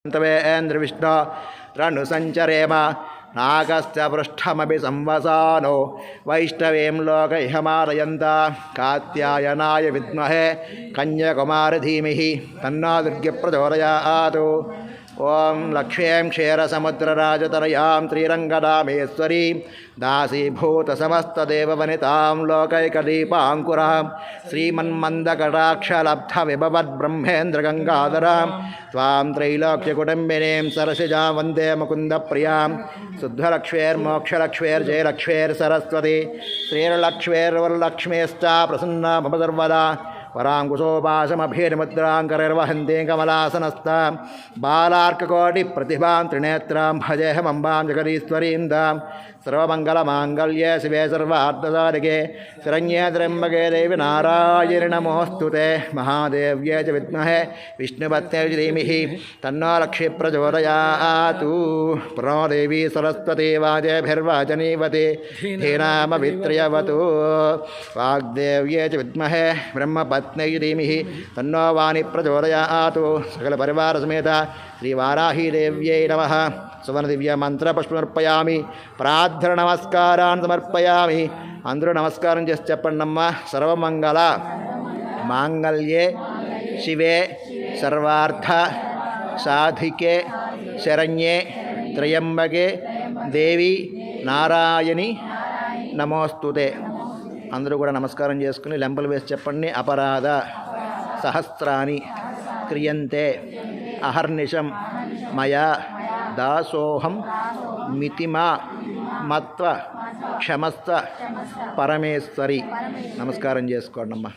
तवेन्द्रविष्णो रणुसञ्चरेम नागस्य पृष्ठमपि संवसानो वैष्णवीं लोकैहमारयन्ता कात्यायनाय विद्महे कन्याकुमारी धीमहि तन्नो दुर्गे प्रचोदयात्। ओं लक्ष्मीं क्षीरसमुद्रराजतनयां श्रीरङ्गदामेश्वरी दासीभूतसमस्तदेववनितां लोकैकदीपाङ्कुरां श्रीमन्मन्दकटाक्षलब्धविभवद्ब्रह्मेन्द्रगङ्गाधरां त्वां त्रैलोक्यकुटुम्बिनीं सरसिजां वन्दे मुकुन्दप्रियां शुद्धलक्ष्मीर्मोक्षलक्ष्मीर्जयलक्ष्मीर्सरस्वती श्रीर्लक्ष्मीर्वरलक्ष्मीश्च प्रसन्ना मम सर्वदा वराङ्कुशोपाशमभीर्मुद्राङ्करिर्वहन्तीं कमलासनस्तां बालार्ककोटिप्रतिभां त्रिनेत्रां भजेऽहमम्बां जगदीश्वरीं दां सर्वमङ्गलमाङ्गल्ये शिवे सर्वार्थसाधिके शरण्ये त्र्यम्बके देवि नारायणि नमोऽस्तुते महादेव्ये च विद्महे विष्णुपत्न्यै च धीमहि तन्नो लक्ष्मी प्रचोदयात्। प्रणो देवी सरस्वती वाजेभिर्वाचनीवती धीनामभित्रयवतु वाग्देव्ये च विद्महे ब्रह्मपत्न्यै च धीमहि तन्नो वाणी प्रचोदयात्। सकलपरिवारसमेत श्रीवाराहीदेव्यै नमः। सुवर्णदिव्यमन्त्रपुष्पमर्पयामि प्रार्थननमस्कारान् समर्पयामि। అందరూ నమస్కారం చేసి చెప్పండమ్మా। సర్వమంగళ మాంగళ్యే శివే సర్వార్థ సాధికే శరణ్యే త్రయంబకే దేవి నారాయణి నమోస్తుతే। అందరూ కూడా నమస్కారం చేసుకుని లెంపలు వేసి చెప్పండి। అపరాధ సహస్రాని క్రియంతే అహర్నిశం మయా దాసోహం మితిమా మత్వ క్షమస్వ పరమేశ్వరి। నమస్కారం చేసుకోండి అమ్మా।